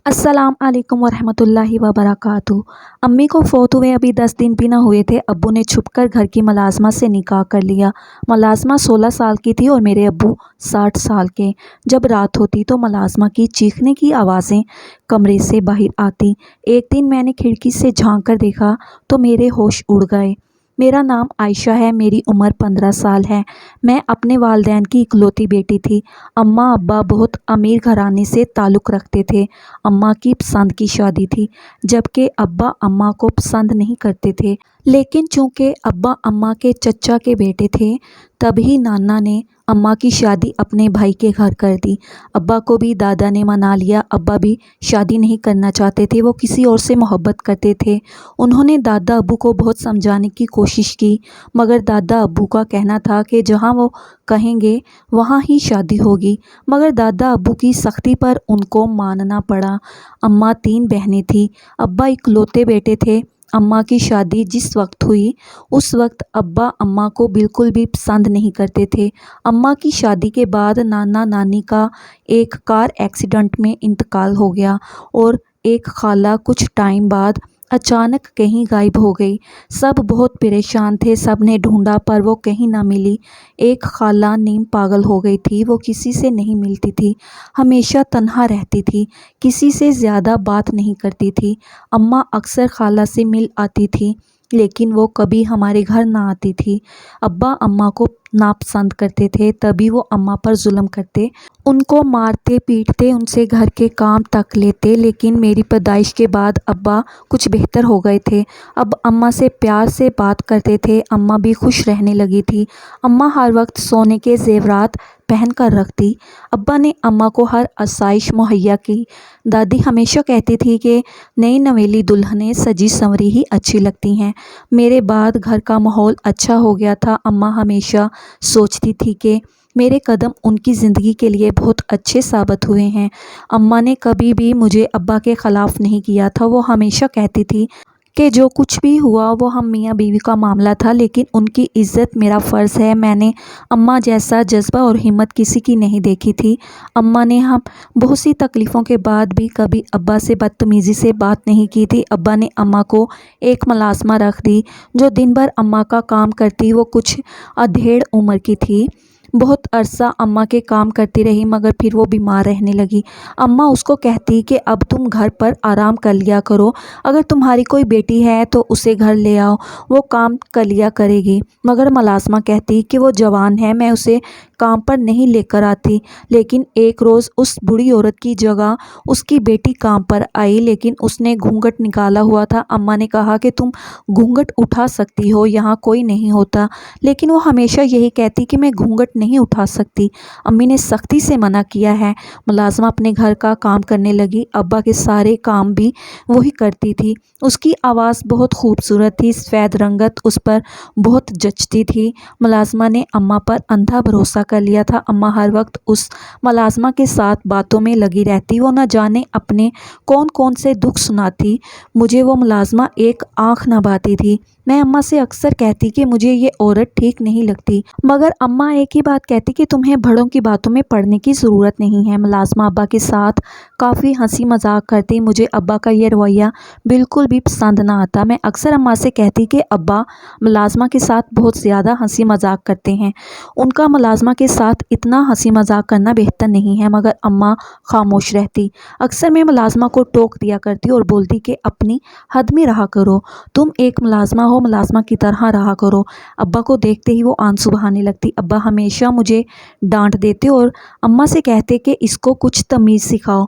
अस्सलाम वालेकुम वरहमतुल्लाहि वबरकातुहू। अम्मी को फ़ौत हुए अभी 10 दिन भी ना हुए थे। अब्बू ने छुपकर घर की मुलाज़मा से निकाह कर लिया। मुलाज़मा 16 साल की थी और मेरे अब्बू 60 साल के। जब रात होती तो मुलाज़मा की चीखने की आवाज़ें कमरे से बाहर आती। एक दिन मैंने खिड़की से झांक कर देखा तो मेरे होश उड़ गए। मेरा नाम आयशा है, मेरी उम्र 15 साल है। मैं अपने वालिदैन की इकलौती बेटी थी। अम्मा अब्बा बहुत अमीर घराने से ताल्लुक़ रखते थे। अम्मा की पसंद की शादी थी, जबकि अब्बा अम्मा को पसंद नहीं करते थे। लेकिन चूँकि अब्बा अम्मा के चचा के बेटे थे, तभी नाना ने अम्मा की शादी अपने भाई के घर कर दी। अब्बा को भी दादा ने मना लिया। अब्बा भी शादी नहीं करना चाहते थे, वो किसी और से मोहब्बत करते थे। उन्होंने दादा अब्बू को बहुत समझाने की कोशिश की, मगर दादा अब्बू का कहना था कि जहाँ वो कहेंगे वहाँ ही शादी होगी। मगर दादा अब्बू की सख्ती पर उनको मानना पड़ा। अम्मा 3 बहनें थीं, अब्बा इकलौते बेटे थे। अम्मा की शादी जिस वक्त हुई उस वक्त अब्बा अम्मा को बिल्कुल भी पसंद नहीं करते थे। अम्मा की शादी के बाद नाना नानी का एक कार एक्सीडेंट में इंतकाल हो गया और एक खाला कुछ टाइम बाद अचानक कहीं गायब हो गई। सब बहुत परेशान थे, सब ने ढूंढा पर वो कहीं ना मिली। एक खाला नीम पागल हो गई थी, वो किसी से नहीं मिलती थी, हमेशा तन्हा रहती थी, किसी से ज़्यादा बात नहीं करती थी। अम्मा अक्सर खाला से मिल आती थी, लेकिन वो कभी हमारे घर ना आती थी। अब्बा अम्मा को नापसंद करते थे, तभी वो अम्मा पर जुल्म करते, उनको मारते पीटते, उनसे घर के काम तक लेते। लेकिन मेरी पैदाइश के बाद अब्बा कुछ बेहतर हो गए थे। अब अम्मा से प्यार से बात करते थे, अम्मा भी खुश रहने लगी थी। अम्मा हर वक्त सोने के ज़ेवरात पहन कर रखती। अब्बा ने अम्मा को हर आसाइश मुहैया की। दादी हमेशा कहती थी कि नई नवेली दुल्हनें सजी संवरी ही अच्छी लगती हैं। मेरे बाद घर का माहौल अच्छा हो गया था। अम्मा हमेशा सोचती थी कि मेरे कदम उनकी ज़िंदगी के लिए बहुत अच्छे साबित हुए हैं। अम्मा ने कभी भी मुझे अब्बा के ख़िलाफ़ नहीं किया था। वो हमेशा कहती थी कि जो कुछ भी हुआ वो हम मियाँ बीवी का मामला था, लेकिन उनकी इज़्ज़त मेरा फ़र्ज़ है। मैंने अम्मा जैसा जज्बा और हिम्मत किसी की नहीं देखी थी। अम्मा ने हम बहुत सी तकलीफ़ों के बाद भी कभी अब्बा से बदतमीज़ी से बात नहीं की थी। अब्बा ने अम्मा को एक मुलाज़मा रख दी जो दिन भर अम्मा का काम करती। वो कुछ अधेड़ उम्र की थी। बहुत अरसा अम्मा के काम करती रही, मगर फिर वो बीमार रहने लगी। अम्मा उसको कहती कि अब तुम घर पर आराम कर लिया करो, अगर तुम्हारी कोई बेटी है तो उसे घर ले आओ, वो काम कर लिया करेगी। मगर मुलाज़मा कहती कि वो जवान है, मैं उसे काम पर नहीं लेकर आती। लेकिन एक रोज़ उस बूढ़ी औरत की जगह उसकी बेटी काम पर आई, लेकिन उसने घूंघट निकाला हुआ था। अम्मा ने कहा कि तुम घूंघट उठा सकती हो, यहाँ कोई नहीं होता, लेकिन वो हमेशा यही कहती कि मैं घूंघट नहीं उठा सकती। अम्मी ने सख्ती से मना किया है। मुलाज़मा अपने घर का काम करने लगी। अब्बा के सारे काम भी वही करती थी। उसकी आवाज़ बहुत खूबसूरत थी, सफ़ेद रंगत उस पर बहुत जचती थी। मुलाज़मा ने अम्मा पर अंधा भरोसा कर लिया था। अम्मा हर वक्त उस मुलाज़मा के साथ बातों में लगी रहती। वो न जाने अपने कौन कौन से दुख सुनाती। मुझे वो मुलाज़मा एक आँख नभाती थी। मैं अम्मा से अक्सर कहती कि मुझे ये औरत ठीक नहीं लगती, मगर अम्मा एक ही बात कहती कि तुम्हें बड़ों की बातों में पड़ने की ज़रूरत नहीं है। मुलाज़मा अब्बा के साथ काफ़ी हंसी मजाक करती। मुझे अब्बा का ये रवैया बिल्कुल भी पसंद ना आता। मैं अक्सर अम्मा से कहती कि अब्बा मुलाज़मा के साथ बहुत ज़्यादा हंसी मजाक करते हैं, उनका मुलाज़मा के साथ इतना हंसी मजाक करना बेहतर नहीं है। मगर अम्मा खामोश रहती। अक्सर मैं मुलाज़मा को टोक दिया करती और बोलती कि अपनी हद में रहा करो, तुम एक मुलाज़मा हो, मुलाज़मा की तरह रहा करो। अब्बा को देखते ही वो आंसू बहाने लगती। अब्बा हमेशा मुझे डांट देते और अम्मा से कहते कि इसको कुछ तमीज़ सिखाओ।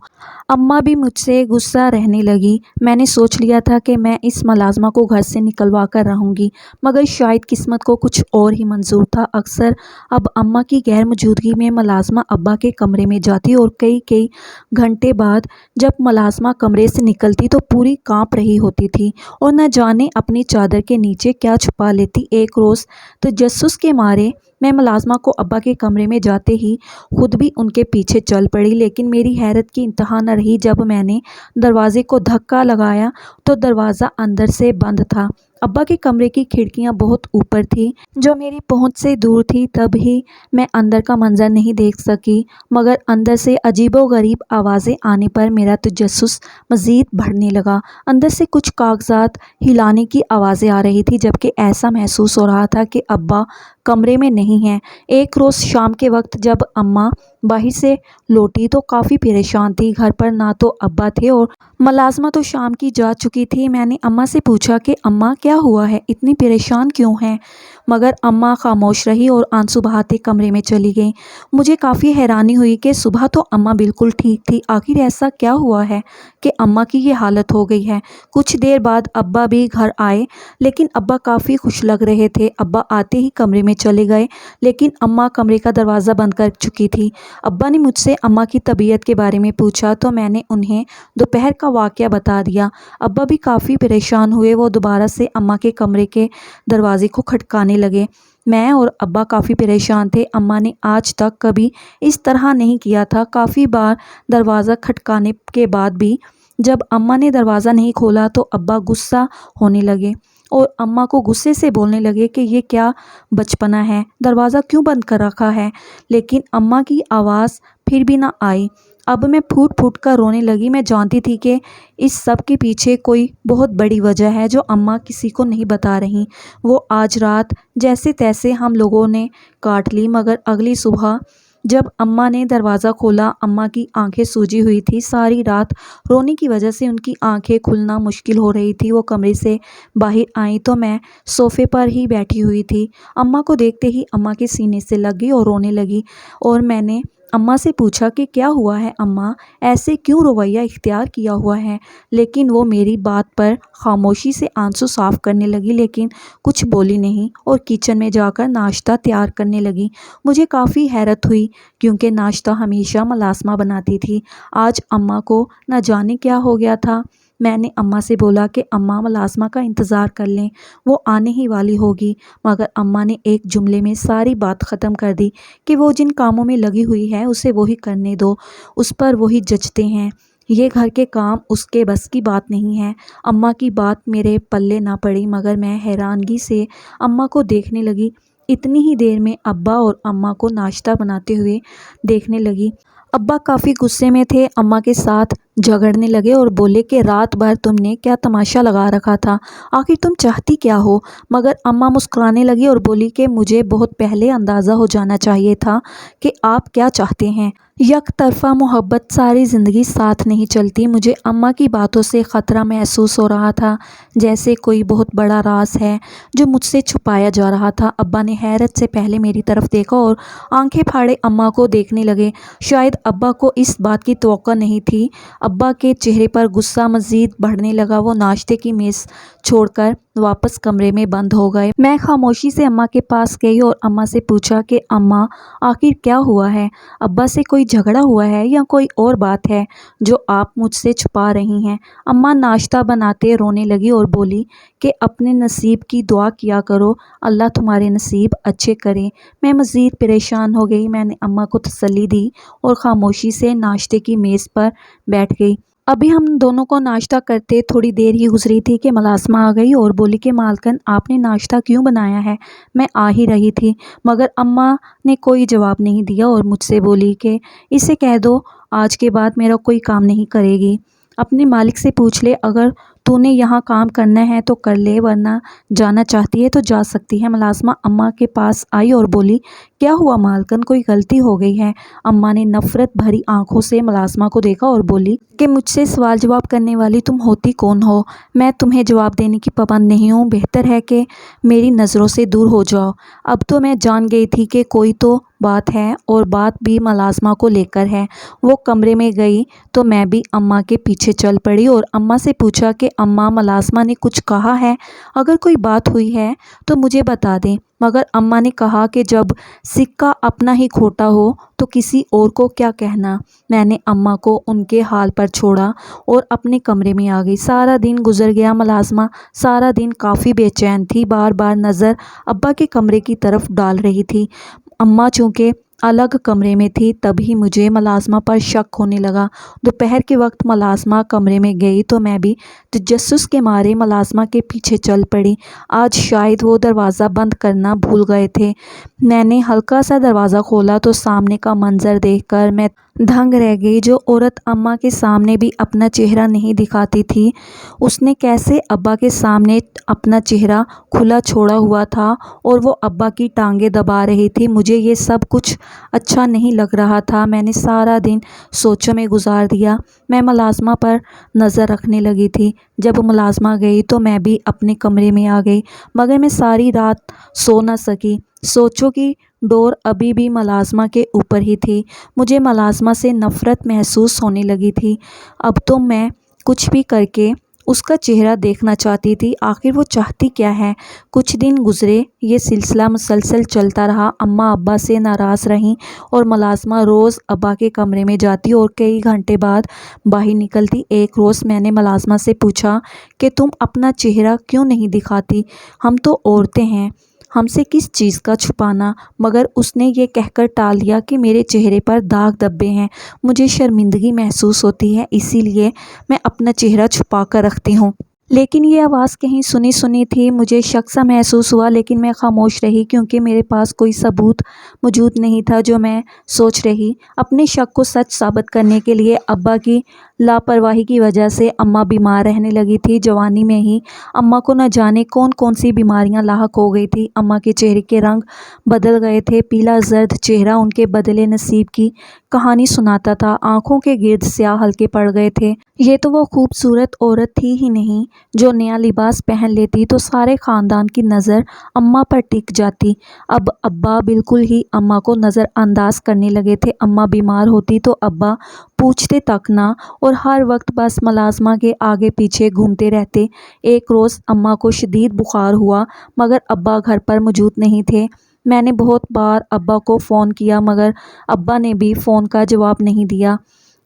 अम्मा भी मुझसे गुस्सा रहने लगी। मैंने सोच लिया था कि मैं इस मुलाज़मा को घर से निकलवा कर रहूँगी, मगर शायद किस्मत को कुछ और ही मंजूर था। अक्सर अब अम्मा की गैर मौजूदगी में मुलाज़मा अब्बा के कमरे में जाती और कई कई घंटे बाद जब मुलाज़मा कमरे से निकलती तो पूरी कांप रही होती थी और न जाने अपनी चादर के नीचे क्या छुपा लेती। एक रोज़ तजस्सुस के मारे मैं मुलाज़मा को अब्बा के कमरे में जाते ही खुद भी उनके पीछे चल पड़ी। लेकिन मेरी हैरत की इंतहा न रही जब मैंने दरवाज़े को धक्का लगाया तो दरवाज़ा अंदर से बंद था। ابا کے کمرے کی کھڑکیاں بہت اوپر تھیں جو میری پہنچ سے دور تھی، تب ہی میں اندر کا منظر نہیں دیکھ سکی، مگر اندر سے عجیب و غریب آوازیں آنے پر میرا تجسس مزید بڑھنے لگا۔ اندر سے کچھ کاغذات ہلانے کی آوازیں آ رہی تھی، جبکہ ایسا محسوس ہو رہا تھا کہ ابا کمرے میں نہیں ہیں۔ ایک روز شام کے وقت جب اماں باہر سے لوٹی تو کافی پریشان تھی۔ گھر پر نہ تو ابا تھے اور ملازمہ تو شام کی جا چکی تھی۔ میں نے اماں سے پوچھا کہ اماں کیا ہوا ہے، اتنی پریشان کیوں ہیں؟ مگر اماں خاموش رہی اور آنسو بہاتے کمرے میں چلی گئیں۔ مجھے کافی حیرانی ہوئی کہ صبح تو اماں بالکل ٹھیک تھی، آخر ایسا کیا ہوا ہے کہ اماں کی یہ حالت ہو گئی ہے۔ کچھ دیر بعد ابا بھی گھر آئے، لیکن ابا کافی خوش لگ رہے تھے۔ ابا آتے ہی کمرے میں چلے گئے، لیکن اماں کمرے کا دروازہ بند کر چکی تھی۔ ابا نے مجھ سے اماں کی طبیعت کے بارے میں پوچھا تو میں نے انہیں دوپہر کا واقعہ بتا دیا۔ ابا بھی کافی پریشان ہوئے، وہ دوبارہ سے اماں کے کمرے کے دروازے کو کھٹکانے لگے۔ میں اور ابا کافی پریشان تھے۔ اماں نے آج تک کبھی اس طرح نہیں کیا تھا۔ کافی بار دروازہ کھٹکانے کے بعد بھی جب اماں نے دروازہ نہیں کھولا تو ابا غصہ ہونے لگے اور اماں کو غصے سے بولنے لگے کہ یہ کیا بچپنا ہے، دروازہ کیوں بند کر رکھا ہے؟ لیکن اماں کی آواز پھر بھی نہ آئی۔ اب میں پھوٹ پھوٹ کر رونے لگی۔ میں جانتی تھی کہ اس سب کے پیچھے کوئی بہت بڑی وجہ ہے جو اماں کسی کو نہیں بتا رہی۔ وہ آج رات جیسے تیسے ہم لوگوں نے کاٹ لی، مگر اگلی صبح جب اماں نے دروازہ کھولا، اماں کی آنکھیں سوجی ہوئی تھیں۔ ساری رات رونے کی وجہ سے ان کی آنکھیں کھلنا مشکل ہو رہی تھی۔ وہ کمرے سے باہر آئیں تو میں صوفے پر ہی بیٹھی ہوئی تھی۔ اماں کو دیکھتے ہی اماں کے سینے سے لگ گئی اور رونے لگی، اور میں نے اماں سے پوچھا کہ کیا ہوا ہے اماں، ایسے کیوں رویہ اختیار کیا ہوا ہے؟ لیکن وہ میری بات پر خاموشی سے آنسو صاف کرنے لگی، لیکن کچھ بولی نہیں اور کچن میں جا کر ناشتہ تیار کرنے لگی۔ مجھے کافی حیرت ہوئی کیونکہ ناشتہ ہمیشہ ملازمہ بناتی تھی۔ آج اماں کو نہ جانے کیا ہو گیا تھا۔ میں نے اماں سے بولا کہ اماں ملازمہ کا انتظار کر لیں، وہ آنے ہی والی ہوگی، مگر اماں نے ایک جملے میں ساری بات ختم کر دی کہ وہ جن کاموں میں لگی ہوئی ہے اسے وہی کرنے دو، اس پر وہی جچتے ہیں، یہ گھر کے کام اس کے بس کی بات نہیں ہے۔ اماں کی بات میرے پلے نہ پڑی، مگر میں حیرانگی سے اماں کو دیکھنے لگی۔ اتنی ہی دیر میں ابا اور اماں کو ناشتہ بناتے ہوئے دیکھنے لگی۔ ابا کافی غصے میں تھے، اماں کے ساتھ جھگڑنے لگے اور بولے کہ رات بھر تم نے کیا تماشا لگا رکھا تھا، آخر تم چاہتی کیا ہو؟ مگر اماں مسکرانے لگی اور بولی کہ مجھے بہت پہلے اندازہ ہو جانا چاہیے تھا کہ آپ کیا چاہتے ہیں۔ یک طرفہ محبت ساری زندگی ساتھ نہیں چلتی۔ مجھے اماں کی باتوں سے خطرہ محسوس ہو رہا تھا، جیسے کوئی بہت بڑا راز ہے جو مجھ سے چھپایا جا رہا تھا۔ ابا نے حیرت سے پہلے میری طرف دیکھا اور آنکھیں پھاڑے اماں کو دیکھنے لگے۔ شاید ابا کو اس بات کی توقع نہیں تھی۔ ابا کے چہرے پر غصہ مزید بڑھنے لگا۔ وہ ناشتے کی میز چھوڑ کر واپس کمرے میں بند ہو گئے۔ میں خاموشی سے اماں کے پاس گئی اور اماں سے پوچھا کہ اماں آخر کیا ہوا ہے؟ ابا سے کوئی جھگڑا ہوا ہے یا کوئی اور بات ہے جو آپ مجھ سے چھپا رہی ہیں؟ اماں ناشتہ بناتے رونے لگی اور بولی کہ اپنے نصیب کی دعا کیا کرو، اللہ تمہارے نصیب اچھے کرے۔ میں مزید پریشان ہو گئی۔ میں نے اماں کو تسلی دی اور خاموشی سے ناشتے کی میز پر بیٹھ گئی۔ ابھی ہم دونوں کو ناشتہ کرتے تھوڑی دیر ہی گزری تھی کہ ملازمہ آ گئی اور بولی کہ مالکن آپ نے ناشتہ کیوں بنایا ہے؟ میں آ ہی رہی تھی، مگر اماں نے کوئی جواب نہیں دیا اور مجھ سے بولی کہ اسے کہہ دو آج کے بعد میرا کوئی کام نہیں کرے گی، اپنے مالک سے پوچھ لے، اگر تو نے یہاں کام کرنا ہے تو کر لے، ورنہ جانا چاہتی ہے تو جا سکتی ہے۔ ملازمہ اماں کے پاس آئی اور بولی کیا ہوا مالکن، کوئی غلطی ہو گئی ہے؟ اماں نے نفرت بھری آنکھوں سے ملازمہ کو دیکھا اور بولی کہ مجھ سے سوال جواب کرنے والی تم ہوتی کون ہو؟ میں تمہیں جواب دینے کی پابند نہیں ہوں، بہتر ہے کہ میری نظروں سے دور ہو جاؤ۔ اب تو میں جان گئی تھی کہ کوئی تو بات ہے، اور بات بھی ملازمہ کو لے کر ہے۔ وہ کمرے میں گئی تو میں بھی اماں کے پیچھے چل پڑی اور اماں سے پوچھا کہ اماں ملازمہ نے کچھ کہا ہے؟ اگر کوئی بات ہوئی ہے تو مجھے بتا دیں۔ مگر اماں نے کہا کہ جب سکہ اپنا ہی کھوٹا ہو تو کسی اور کو کیا کہنا۔ میں نے اماں کو ان کے حال پر چھوڑا اور اپنے کمرے میں آ گئی۔ سارا دن گزر گیا۔ ملازمہ سارا دن کافی بے چین تھی، بار بار نظر ابا کے کمرے کی طرف ڈال رہی تھی۔ اماں چونکہ अलग कमरे में थी तभी मुझे मलाज़मा पर शक होने लगा। दोपहर के वक्त मलाज़मा कमरे में गई तो मैं भी तजस्सुस के मारे मलाज़मा के पीछे चल पड़ी। आज शायद वो दरवाज़ा बंद करना भूल गए थे। मैंने हल्का सा दरवाज़ा खोला तो सामने का मंजर देखकर मैं दंग रह गई। जो औरत अम्मा के सामने भी अपना चेहरा नहीं दिखाती थी, उसने कैसे अब्बा के सामने अपना चेहरा खुला छोड़ा हुआ था और वो अब्बा की टांगें दबा रही थी। मुझे ये सब कुछ अच्छा नहीं लग रहा था। मैंने सारा दिन सोचों में गुजार दिया। मैं मुलाज़मा पर नज़र रखने लगी थी। जब मुलाज़मा गई तो मैं भी अपने कमरे में आ गई, मगर मैं सारी रात सो न सकी। सोचों की डोर अभी भी मुलाज़मा के ऊपर ही थी। मुझे मुलाज़मा से नफ़रत महसूस होने लगी थी। अब तो मैं कुछ भी करके उसका चेहरा देखना चाहती थी। आखिर वो चाहती क्या है? कुछ दिन गुजरे, ये सिलसिला मुसलसल चलता रहा। अम्मा अब्बा से नाराज़ रहीं और मुलाज़मा रोज़ अब्बा के कमरे में जाती और कई घंटे बाद बाहर निकलती। एक रोज़ मैंने मुलाज़मा से पूछा कि तुम अपना चेहरा क्यों नहीं दिखाती? हम तो औरतें हैं, हमसे किस चीज़ का छुपाना? मगर उसने ये कहकर टाल दिया कि मेरे चेहरे पर दाग धब्बे हैं, मुझे शर्मिंदगी महसूस होती है, इसीलिए मैं अपना चेहरा छुपा कर रखती हूँ। लेकिन ये आवाज़ कहीं सुनी सुनी थी। मुझे शक सा महसूस हुआ, लेकिन मैं खामोश रही क्योंकि मेरे पास कोई सबूत मौजूद नहीं था। जो मैं सोच रही, अपने शक को सच साबित करने के लिए अब्बा की लापरवाही की वजह से अम्मा बीमार रहने लगी थी। जवानी में ही अम्मा को न जाने कौन कौन सी बीमारियां लाहक हो गई थी। अम्मा के चेहरे के रंग बदल गए थे। पीला जर्द चेहरा उनके बदले नसीब की कहानी सुनाता था। आंखों के गिर्द स्याह हल्के पड़ गए थे। ये तो वो खूबसूरत औरत थी ही नहीं, जो नया लिबास पहन लेती तो सारे ख़ानदान की नज़र अम्मा पर टिक जाती। अब अब्बा बिल्कुल ही अम्मा को नज़रअंदाज करने लगे थे। अम्मा बीमार होती तो अब्बा पूछते तक ना और हर वक्त बस मुलाज़मा के आगे पीछे घूमते रहते। एक रोज़ अम्मा को शदीद बुखार हुआ, मगर अब्बा घर पर मौजूद नहीं थे। मैंने बहुत बार अब्बा को फ़ोन किया, मगर अब्बा ने भी फ़ोन का जवाब नहीं दिया।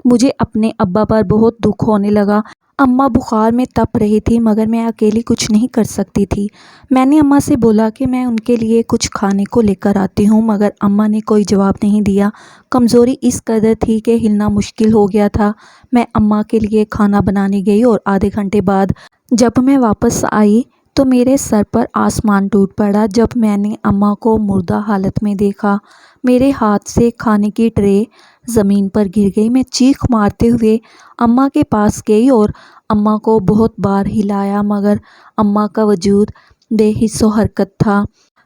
मुझे अपने अब्बा पर बहुत दुख होने लगा। अम्मा बुखार में तप रही थी, मगर मैं अकेली कुछ नहीं कर सकती थी। मैंने अम्मा से बोला कि मैं उनके लिए कुछ खाने को लेकर आती हूँ, मगर अम्मा ने कोई जवाब नहीं दिया। कमज़ोरी इस कदर थी कि हिलना मुश्किल हो गया था। मैं अम्मा के लिए खाना बनाने गई और आधे घंटे बाद जब मैं वापस आई तो मेरे सर पर आसमान टूट पड़ा। जब मैंने अम्मा को मुर्दा हालत में देखा, मेरे हाथ से खाने की ट्रे ज़मीन पर गिर गई। मैं चीख मारते हुए अम्मा के पास गई और अम्मा को बहुत बार हिलाया, मगर अम्मा का वजूद बेहिस्सो हरकत था।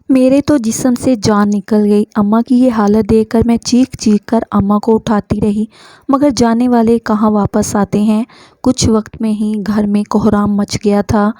मेरे तो जिस्म से जान निकल गई। अम्मा की ये हालत देखकर मैं चीख चीख कर अम्मा को उठाती रही, मगर जाने वाले कहाँ वापस आते हैं। कुछ वक्त में ही घर में कोहराम मच गया था।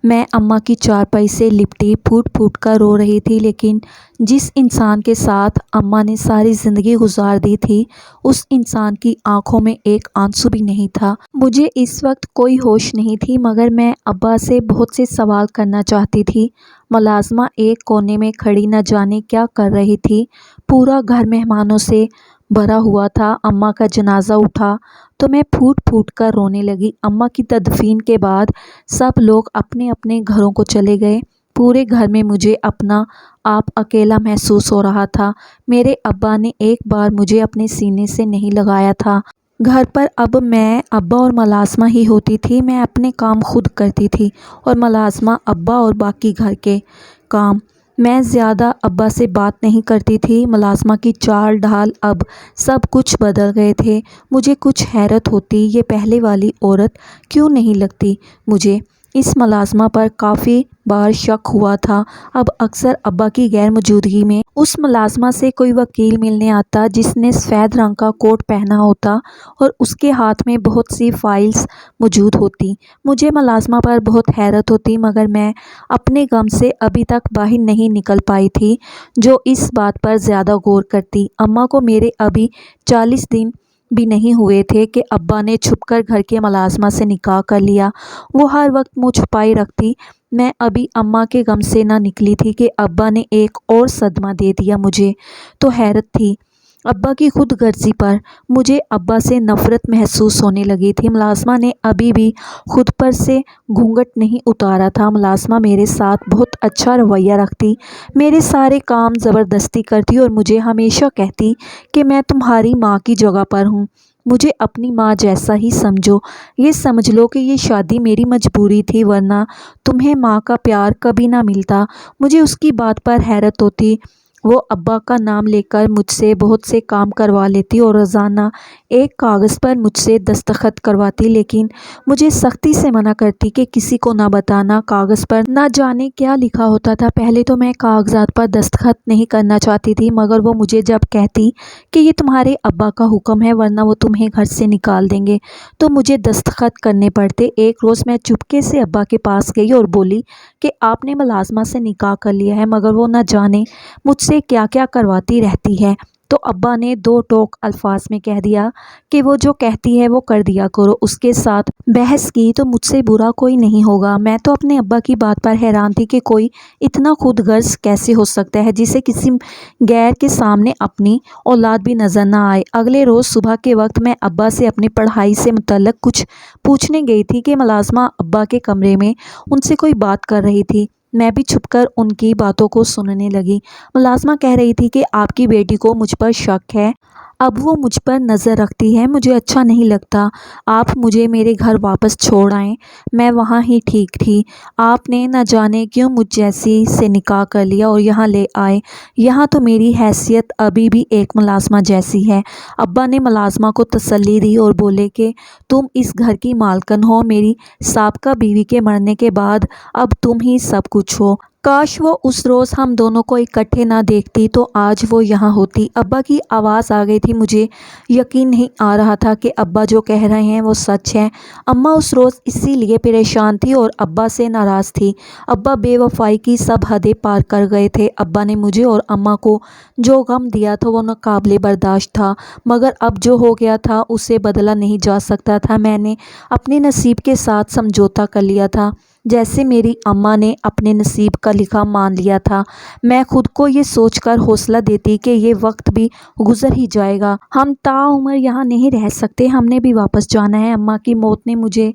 मैं अम्मा की चारपाई से लिपटी फूट फूट कर रो रही थी, लेकिन जिस इंसान के साथ अम्मा ने सारी ज़िंदगी गुजार दी थी, उस इंसान की आंखों में एक आंसू भी नहीं था। मुझे इस वक्त कोई होश नहीं थी, मगर मैं अब्बा से बहुत से सवाल करना चाहती थी। मुलाज़मा एक कोने में खड़ी न जाने क्या कर रही थी। पूरा घर मेहमानों से भरा हुआ था। अम्मा का जनाजा उठा तो मैं फूट फूट कर रोने लगी। अम्मा की तदफीन के बाद सब लोग अपने अपने घरों को चले गए। पूरे घर में मुझे अपना आप अकेला महसूस हो रहा था। मेरे अब्बा ने एक बार मुझे अपने सीने से नहीं लगाया था। घर पर अब मैं, अब्बा और मुलाज़मा ही होती थी। मैं अपने काम खुद करती थी और मुलाज़मा अब्बा और बाकी घर के काम। मैं ज़्यादा अब्बा से बात नहीं करती थी। मुलाज़मा की चाल ढाल, अब सब कुछ बदल गए थे। मुझे कुछ हैरत होती, ये पहले वाली औरत क्यों नहीं लगती मुझे। इस मुलाज़मा पर काफ़ी बार शक हुआ था। अब अक्सर अब्बा की गैर मौजूदगी में उस मुलाज़मा से कोई वकील मिलने आता जिसने सफ़ेद रंग का कोट पहना होता और उसके हाथ में बहुत सी फाइल्स मौजूद होती। मुझे मुलाज़मा पर बहुत हैरत होती, मगर मैं अपने गम से अभी तक बाहर नहीं निकल पाई थी, जो इस बात पर ज़्यादा गौर करती। अम्मा को मेरे अभी 40 दिन भी नहीं हुए थे कि अब्बा ने छुपकर घर के मुलाज़मा से निकाह कर लिया। वो हर वक्त मुँह छुपाई रखती। मैं अभी अम्मा के गम से ना निकली थी कि अब्बा ने एक और सदमा दे दिया। मुझे तो हैरत थी ابا کی خود غرضی پر مجھے ابا سے نفرت محسوس ہونے لگی تھی۔ ملازمہ نے ابھی بھی خود پر سے گھونگھٹ نہیں اتارا تھا۔ ملازمہ میرے ساتھ بہت اچھا رویہ رکھتی، میرے سارے کام زبردستی کرتی اور مجھے ہمیشہ کہتی کہ میں تمہاری ماں کی جگہ پر ہوں، مجھے اپنی ماں جیسا ہی سمجھو۔ یہ سمجھ لو کہ یہ شادی میری مجبوری تھی، ورنہ تمہیں ماں کا پیار کبھی نہ ملتا۔ مجھے اس کی بات پر حیرت ہوتی، وہ ابا کا نام لے کر مجھ سے بہت سے کام کروا لیتی اور روزانہ ایک کاغذ پر مجھ سے دستخط کرواتی، لیکن مجھے سختی سے منع کرتی کہ کسی کو نہ بتانا۔ کاغذ پر نہ جانے کیا لکھا ہوتا تھا۔ پہلے تو میں کاغذات پر دستخط نہیں کرنا چاہتی تھی، مگر وہ مجھے جب کہتی کہ یہ تمہارے ابا کا حکم ہے ورنہ وہ تمہیں گھر سے نکال دیں گے، تو مجھے دستخط کرنے پڑتے۔ ایک روز میں چپکے سے ابا کے پاس گئی اور بولی کہ آپ نے ملازمہ سے نکاح کر لیا ہے، مگر وہ نہ جانے مجھ سے کیا کیا کرواتی رہتی ہے۔ تو ابا نے دو ٹوک الفاظ میں کہہ دیا کہ وہ جو کہتی ہے وہ کر دیا کرو۔ اس کے ساتھ بحث کی تو مجھ سے برا کوئی نہیں ہوگا۔ میں تو اپنے ابا کی بات پر حیران تھی کہ کوئی اتنا خود غرض کیسے ہو سکتا ہے جسے کسی غیر کے سامنے اپنی اولاد بھی نظر نہ آئے۔ اگلے روز صبح کے وقت میں ابا سے اپنی پڑھائی سے متعلق کچھ پوچھنے گئی تھی کہ ملازمہ ابا کے کمرے میں ان سے کوئی بات کر رہی تھی۔ میں بھی چھپ کر ان کی باتوں کو سننے لگی۔ ملازمہ کہہ رہی تھی کہ آپ کی بیٹی کو مجھ پر شک ہے، اب وہ مجھ پر نظر رکھتی ہے، مجھے اچھا نہیں لگتا، آپ مجھے میرے گھر واپس چھوڑ آئیں، میں وہاں ہی ٹھیک تھی، آپ نے نہ جانے کیوں مجھ جیسی سے نکاح کر لیا اور یہاں لے آئے، یہاں تو میری حیثیت ابھی بھی ایک ملازمہ جیسی ہے۔ ابا نے ملازمہ کو تسلی دی اور بولے کہ تم اس گھر کی مالکن ہو، میری سابقہ بیوی کے مرنے کے بعد اب تم ہی سب کچھ ہو۔ کاش وہ اس روز ہم دونوں کو اکٹھے نہ دیکھتی تو آج وہ یہاں ہوتی۔ ابا کی آواز آ گئی تھی۔ مجھے یقین نہیں آ رہا تھا کہ ابا جو کہہ رہے ہیں وہ سچ ہے۔ اماں اس روز اسی لیے پریشان تھی اور ابا سے ناراض تھی۔ ابا بے وفائی کی سب حدیں پار کر گئے تھے۔ ابا نے مجھے اور اماں کو جو غم دیا تھا وہ ناقابل برداشت تھا، مگر اب جو ہو گیا تھا اسے بدلا نہیں جا سکتا تھا۔ میں نے اپنے نصیب کے ساتھ سمجھوتا کر لیا تھا، جیسے میری اماں نے اپنے نصیب کا لکھا مان لیا تھا۔ میں خود کو یہ سوچ کر حوصلہ دیتی کہ یہ وقت بھی گزر ہی جائے گا، ہم تاعمر یہاں نہیں رہ سکتے، ہم نے بھی واپس جانا ہے۔ اماں کی موت نے مجھے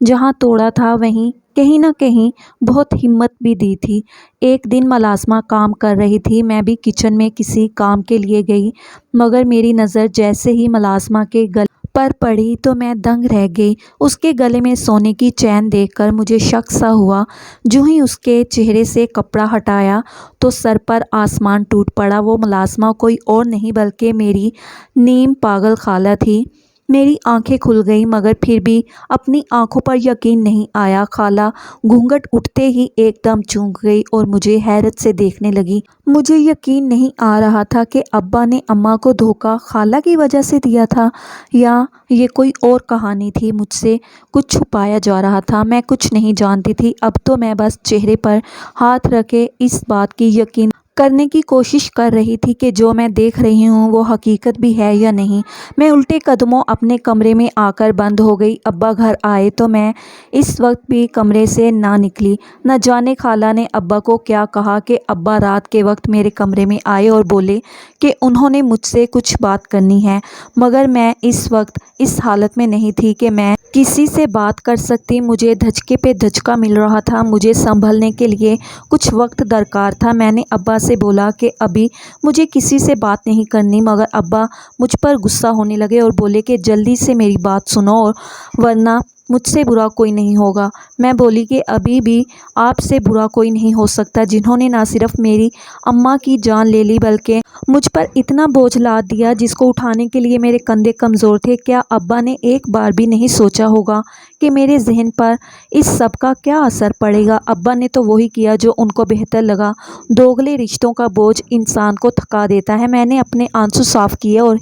جہاں توڑا تھا وہیں کہیں نہ کہیں بہت ہمت بھی دی تھی۔ ایک دن ملازمہ کام کر رہی تھی، میں بھی کچن میں کسی کام کے لیے گئی، مگر میری نظر جیسے ہی ملازمہ کے گلے پر پڑی تو میں دنگ رہ گئی۔ اس کے گلے میں سونے کی چین دیکھ کر مجھے شک سا ہوا۔ جو ہی اس کے چہرے سے کپڑا ہٹایا تو سر پر آسمان ٹوٹ پڑا۔ وہ ملازمہ کوئی اور نہیں بلکہ میری نیم پاگل خالہ تھی۔ میری آنکھیں کھل گئیں، مگر پھر بھی اپنی آنکھوں پر یقین نہیں آیا۔ خالہ گھونگھٹ اٹھتے ہی ایک دم چونک گئی اور مجھے حیرت سے دیکھنے لگی۔ مجھے یقین نہیں آ رہا تھا کہ ابا نے اماں کو دھوکہ خالہ کی وجہ سے دیا تھا، یا یہ کوئی اور کہانی تھی، مجھ سے کچھ چھپایا جا رہا تھا۔ میں کچھ نہیں جانتی تھی، اب تو میں بس چہرے پر ہاتھ رکھے اس بات کی یقین کرنے کی کوشش کر رہی تھی کہ جو میں دیکھ رہی ہوں وہ حقیقت بھی ہے یا نہیں۔ میں الٹے قدموں اپنے کمرے میں آ کر بند ہو گئی۔ ابا گھر آئے تو میں اس وقت بھی کمرے سے نہ نکلی۔ نہ جانے خالہ نے ابا کو کیا کہا کہ ابا رات کے وقت میرے کمرے میں آئے اور بولے کہ انہوں نے مجھ سے کچھ بات کرنی ہے، مگر میں اس وقت اس حالت میں نہیں تھی کہ میں کسی سے بات کر سکتی۔ مجھے دھچکے پہ دھچکا مل رہا تھا، مجھے سنبھلنے کے لیے کچھ وقت درکار تھا۔ میں نے ابا سے بولا کہ ابھی مجھے کسی سے بات نہیں کرنی، مگر ابا مجھ پر غصہ ہونے لگے اور بولے کہ جلدی سے میری بات سنو اور ورنہ مجھ سے برا کوئی نہیں ہوگا۔ میں بولی کہ ابھی بھی آپ سے برا کوئی نہیں ہو سکتا، جنہوں نے نہ صرف میری اماں کی جان لے لی بلکہ مجھ پر اتنا بوجھ لاد دیا جس کو اٹھانے کے لیے میرے کندھے کمزور تھے۔ کیا ابا نے ایک بار بھی نہیں سوچا ہوگا کہ میرے ذہن پر اس سب کا کیا اثر پڑے گا؟ ابا نے تو وہی کیا جو ان کو بہتر لگا۔ دوگلے رشتوں کا بوجھ انسان کو تھکا دیتا ہے۔ میں نے اپنے آنسو صاف کیے اور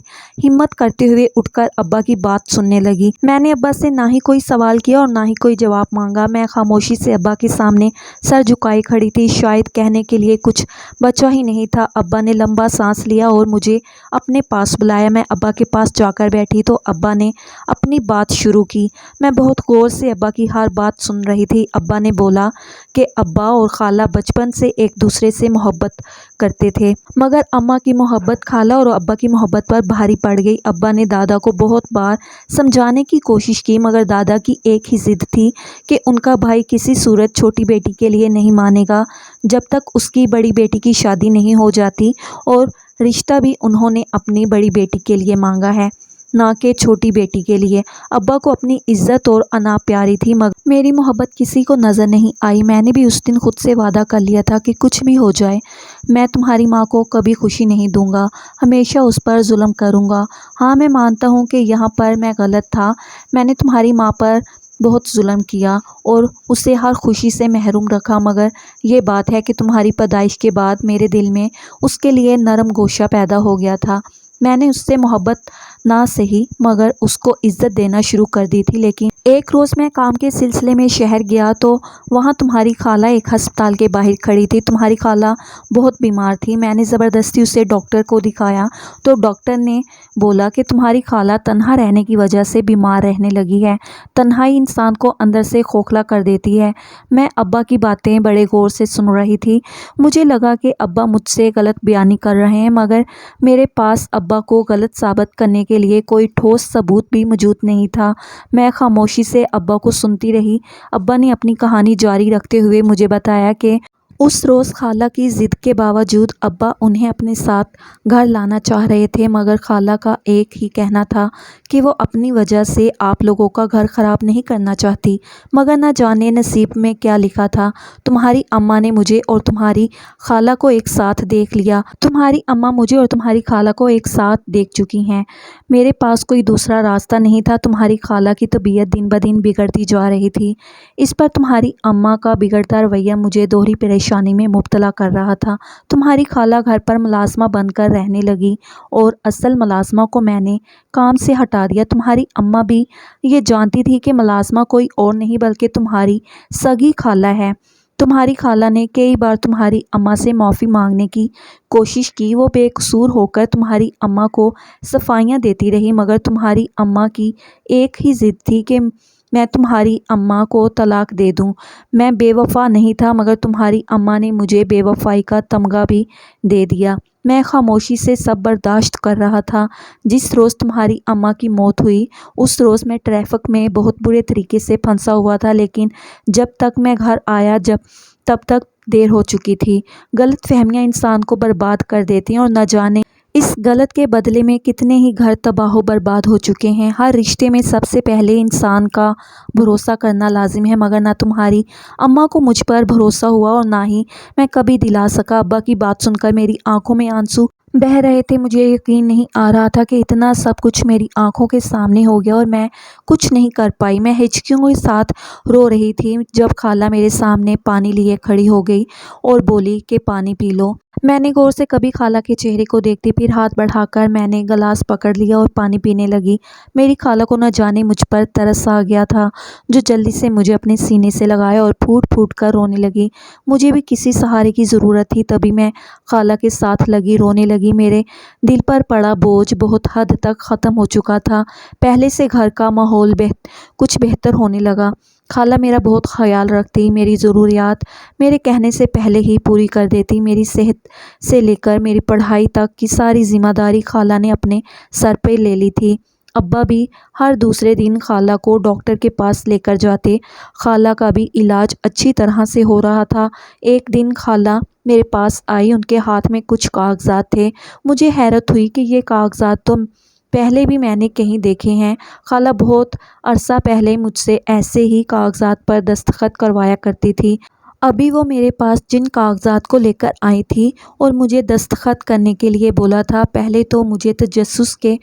ہمت کرتے ہوئے اٹھ کر ابا کی بات سننے لگی۔ میں نے ابا سے نہ ہی کوئی سوال کیا اور نہ ہی کوئی جواب مانگا۔ میں خاموشی سے ابا کے سامنے سر جھکائے کھڑی تھی، شاید کہنے کے لیے کچھ بچا ہی نہیں تھا۔ ابا نے لمبا سانس لیا اور مجھے اپنے پاس بلایا۔ میں ابا کے پاس جا کر بیٹھی تو ابا نے اپنی بات شروع کی۔ میں بہت غور سے ابا کی ہر بات سن رہی تھی۔ ابا نے بولا کہ ابا اور خالہ بچپن سے ایک دوسرے سے محبت करते थे। मगर अम्मा की मोहब्बत खाला और अब्बा की मोहब्बत पर भारी पड़ गई। अब्बा ने दादा को बहुत बार समझाने की कोशिश की, मगर दादा की एक ही ज़िद थी कि उनका भाई किसी सूरत छोटी बेटी के लिए नहीं मानेगा जब तक उसकी बड़ी बेटी की शादी नहीं हो जाती, और रिश्ता भी उन्होंने अपनी बड़ी बेटी के लिए मांगा है, ना कि छोटी बेटी के लिए। अब्बा को अपनी इज्जत और अना प्यारी थी, मगर मेरी मोहब्बत किसी को नज़र नहीं आई। मैंने भी उस दिन खुद से वादा कर लिया था कि कुछ भी हो जाए, मैं तुम्हारी माँ को कभी खुशी नहीं दूंगा, हमेशा उस पर जुल्म करूँगा। हाँ, मैं मानता हूँ कि यहाँ पर मैं गलत था, मैंने तुम्हारी माँ पर बहुत जुल्म किया और उसे हर खुशी से महरूम रखा, मगर ये बात है कि तुम्हारी पैदाइश के बाद मेरे दिल में उसके लिए नरम गोशा पैदा हो गया था। मैंने उससे मोहब्बत ना सही मगर उसको इज़्ज़त देना शुरू कर दी थी। लेकिन एक रोज़ मैं काम के सिलसिले में शहर गया तो वहाँ तुम्हारी खाला एक अस्पताल के बाहर खड़ी थी। तुम्हारी खाला बहुत बीमार थी। मैंने ज़बरदस्ती उसे डॉक्टर को दिखाया तो डॉक्टर ने बोला कि तुम्हारी खाला तन्हा रहने की वजह से बीमार रहने लगी है। तन्हाई इंसान को अंदर से खोखला कर देती है। मैं अब्बा की बातें बड़े गौर से सुन रही थी। मुझे लगा कि अब्बा मुझसे गलत बयानी कर रहे हैं, मगर मेरे पास अब्बा को गलत साबित करने के लिए कोई ठोस सबूत भी मौजूद नहीं था। मैं खामोशी से अब्बा को सुनती रही। अब्बा ने अपनी कहानी जारी रखते हुए मुझे बताया कि उस रोज़ खाला की ज़िद के बावजूद अब्बा उन्हें अपने साथ घर लाना चाह रहे थे, मगर खाला का एक ही कहना था कि वो अपनी वजह से आप लोगों का घर ख़राब नहीं करना चाहती। मगर न जाने नसीब में क्या लिखा था, तुम्हारी अम्मा ने मुझे और तुम्हारी खाला को एक साथ देख लिया। तुम्हारी अम्मा मुझे और तुम्हारी खाला को एक साथ देख चुकी हैं। मेरे पास कोई दूसरा रास्ता नहीं था। तुम्हारी खाला की तबीयत दिन ब दिन बिगड़ती जा रही थी। इस पर तुम्हारी अम्मा का बिगड़ता रवैया मुझे दोहरी परेशानी में मुब्तला कर रहा था। तुम्हारी खाला घर पर मुलाजमा बनकर रहने लगी और असल मुलाजमा को मैंने काम से हटा दिया। तुम्हारी अम्मा भी ये जानती थी कि मुलाजमा कोई और नहीं बल्कि तुम्हारी सगी खाला है। तुम्हारी खाला ने कई बार तुम्हारी अम्मा से माफ़ी मांगने की कोशिश की। वो बेकसूर होकर तुम्हारी अम्मा को सफाइयाँ देती रही, मगर तुम्हारी अम्मा की एक ही ज़िद थी कि मैं तुम्हारी अम्मा को तलाक दे दूं। मैं बेवफा नहीं था, मगर तुम्हारी अम्मा ने मुझे बेवफाई का तमगा भी दे दिया। मैं खामोशी से सब बर्दाश्त कर रहा था। जिस रोज़ तुम्हारी अम्मा की मौत हुई उस रोज़ मैं ट्रैफिक में बहुत बुरे तरीके से फंसा हुआ था, लेकिन जब तक मैं घर आया तब तक देर हो चुकी थी। गलत फहमियाँ इंसान को बर्बाद कर देती हैं और न जाने इस गलत के बदले में कितने ही घर तबाह बर्बाद हो चुके हैं। हर रिश्ते में सबसे पहले इंसान का भरोसा करना लाजिम है, मगर ना तुम्हारी अम्मा को मुझ पर भरोसा हुआ और ना ही मैं कभी दिला सका। अब्बा की बात सुनकर मेरी आंखों में आंसू बह रहे थे। मुझे यकीन नहीं आ रहा था कि इतना सब कुछ मेरी आंखों के सामने हो गया और मैं कुछ नहीं कर पाई। मैं हिचकियों के साथ रो रही थी जब खाला मेरे सामने पानी लिए खड़ी हो गई और बोली कि पानी पी लो। मैंने गौर से कभी खाला के चेहरे को देखती, फिर हाथ बढ़ाकर मैंने गिलास पकड़ लिया और पानी पीने लगी। मेरी खाला को न जाने मुझ पर तरस आ गया था, जो जल्दी से मुझे अपने सीने से लगाया और फूट फूट कर रोने लगी। मुझे भी किसी सहारे की ज़रूरत थी, तभी मैं खाला के साथ लगी रोने लगी। मेरे दिल पर पड़ा बोझ बहुत हद तक ख़त्म हो चुका था। पहले से घर का माहौल कुछ बेहतर होने लगा। खाला मेरा बहुत ख्याल रखती, मेरी ज़रूरियात मेरे कहने से पहले ही पूरी कर देती। मेरी सेहत से लेकर मेरी पढ़ाई तक की सारी ज़िम्मेदारी खाला ने अपने सर पे ले ली थी। अब्बा भी हर दूसरे दिन खाला को डॉक्टर के पास लेकर जाते। खाला का भी इलाज अच्छी तरह से हो रहा था। एक दिन खाला मेरे पास आई, उनके हाथ में कुछ कागजात थे। मुझे हैरत हुई कि ये कागजात तो पहले भी मैंने कहीं देखे हैं। खाला बहुत अरसा पहले मुझसे ऐसे ही कागजात पर दस्तखत करवाया करती थी। अभी वो मेरे पास जिन कागजात को लेकर आई थी और मुझे दस्तखत करने के लिए बोला था, पहले तो मुझे तजस्सुस के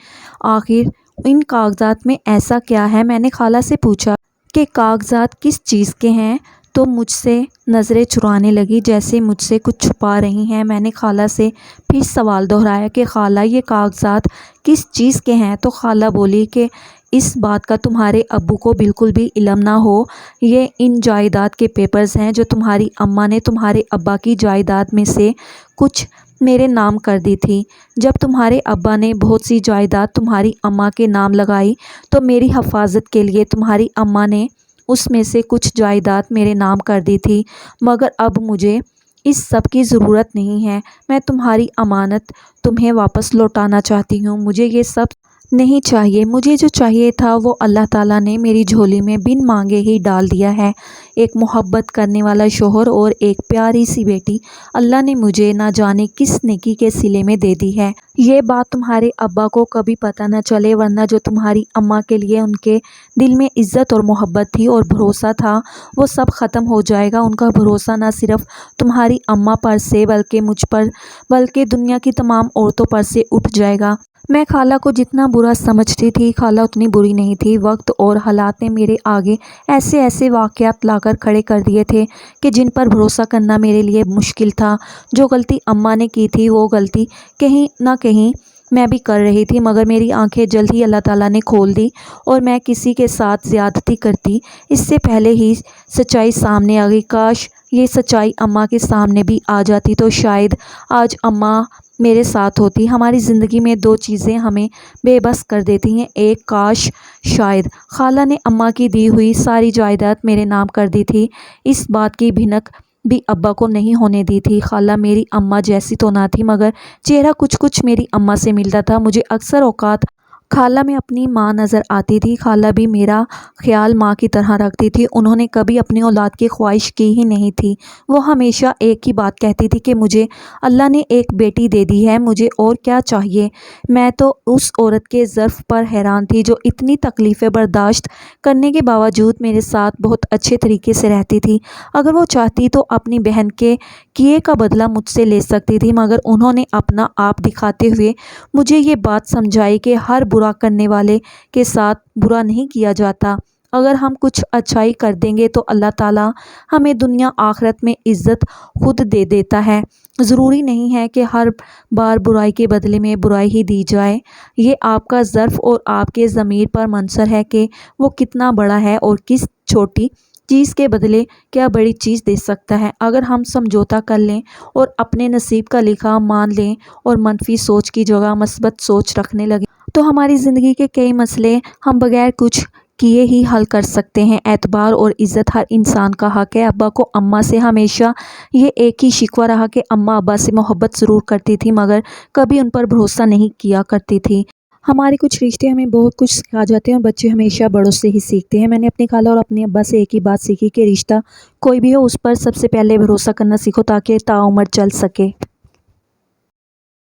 आखिर इन कागजात में ऐसा क्या है। मैंने खाला से पूछा कि कागजात किस चीज़ के हैं, तो मुझसे नज़रें चुराने लगी जैसे मुझसे कुछ छुपा रही हैं। मैंने खाला से फिर सवाल दोहराया कि खाला ये कागजात किस चीज़ के हैं, तो खाला बोली कि इस बात का तुम्हारे अब्बू को बिल्कुल भी इल्म ना हो, ये इन जायदाद के पेपर्स हैं जो तुम्हारी अम्मा ने तुम्हारे अब्बा की जायदाद में से कुछ मेरे नाम कर दी थी। जब तुम्हारे अब्बा ने बहुत सी जायदाद तुम्हारी अम्मा के नाम लगाई तो मेरी हिफाजत के लिए तुम्हारी अम्मा ने उसमें से कुछ जायदाद मेरे नाम कर दी थी, मगर अब मुझे اس سب کی ضرورت نہیں ہے، میں تمہاری امانت تمہیں واپس لوٹانا چاہتی ہوں، مجھے یہ سب نہیں چاہیے، مجھے جو چاہیے تھا وہ اللہ تعالیٰ نے میری جھولی میں بن مانگے ہی ڈال دیا ہے، ایک محبت کرنے والا شوہر اور ایک پیاری سی بیٹی اللہ نے مجھے نہ جانے کس نیکی کے صلے میں دے دی ہے۔ یہ بات تمہارے ابا کو کبھی پتہ نہ چلے، ورنہ جو تمہاری اماں کے لیے ان کے دل میں عزت اور محبت تھی اور بھروسہ تھا وہ سب ختم ہو جائے گا۔ ان کا بھروسہ نہ صرف تمہاری اماں پر سے بلکہ مجھ پر، بلکہ دنیا کی تمام عورتوں پر سے اٹھ جائے گا۔ میں خالہ کو جتنا برا سمجھتی تھی خالہ اتنی بری نہیں تھی۔ وقت اور حالات نے میرے آگے ایسے ایسے واقعات لا کر کھڑے کر دیے تھے کہ جن پر بھروسہ کرنا میرے لیے مشکل تھا۔ جو غلطی اماں نے کی تھی وہ غلطی کہیں نہ کہیں میں بھی کر رہی تھی، مگر میری آنکھیں جلد ہی اللہ تعالیٰ نے کھول دی اور میں کسی کے ساتھ زیادتی کرتی اس سے پہلے ہی سچائی سامنے آ گئی۔ کاش یہ سچائی اماں کے سامنے بھی آ جاتی تو شاید آج اماں میرے ساتھ ہوتی۔ ہماری زندگی میں دو چیزیں ہمیں بے بس کر دیتی ہیں، ایک کاش شاید خالہ نے اماں کی دی ہوئی ساری جائیداد میرے نام کر دی تھی، اس بات کی بھنک بھی ابا کو نہیں ہونے دی تھی۔ خالہ میری اماں جیسی تو نہ تھی مگر چہرہ کچھ کچھ میری اماں سے ملتا تھا، مجھے اکثر اوقات خالہ میں اپنی ماں نظر آتی تھی۔ خالہ بھی میرا خیال ماں کی طرح رکھتی تھی، انہوں نے کبھی اپنی اولاد کی خواہش کی ہی نہیں تھی، وہ ہمیشہ ایک ہی بات کہتی تھی کہ مجھے اللہ نے ایک بیٹی دے دی ہے، مجھے اور کیا چاہیے۔ میں تو اس عورت کے ظرف پر حیران تھی جو اتنی تکلیفیں برداشت کرنے کے باوجود میرے ساتھ بہت اچھے طریقے سے رہتی تھی۔ اگر وہ چاہتی تو اپنی بہن کے کیے کا بدلہ مجھ سے لے سکتی تھی، مگر انہوں نے اپنا آپ دکھاتے ہوئے مجھے یہ بات سمجھائی کہ ہر برا کرنے والے کے ساتھ برا نہیں کیا جاتا، اگر ہم کچھ اچھائی کر دیں گے تو اللہ تعالیٰ ہمیں دنیا آخرت میں عزت خود دے دیتا ہے، ضروری نہیں ہے کہ ہر بار برائی کے بدلے میں برائی ہی دی جائے۔ یہ آپ کا ظرف اور آپ کے ضمیر پر منحصر ہے کہ وہ کتنا بڑا ہے اور کس چھوٹی چیز کے بدلے کیا بڑی چیز دے سکتا ہے۔ اگر ہم سمجھوتا کر لیں اور اپنے نصیب کا لکھا مان لیں اور منفی سوچ کی جگہ مثبت سوچ رکھنے لگیں تو ہماری زندگی کے کئی مسئلے ہم بغیر کچھ کیے ہی حل کر سکتے ہیں۔ اعتبار اور عزت ہر انسان کا حق ہے۔ ابا کو اماں سے ہمیشہ یہ ایک ہی شکوہ رہا کہ اماں ابا سے محبت ضرور کرتی تھی مگر کبھی ان پر بھروسہ نہیں کیا کرتی تھی۔ ہمارے کچھ رشتے ہمیں بہت کچھ سکھا جاتے ہیں اور بچے ہمیشہ بڑوں سے ہی سیکھتے ہیں۔ میں نے اپنی خالہ اور اپنے ابا سے ایک ہی بات سیکھی کہ رشتہ کوئی بھی ہو اس پر سب سے پہلے بھروسہ کرنا سیکھو تاکہ تا عمر چل سکے۔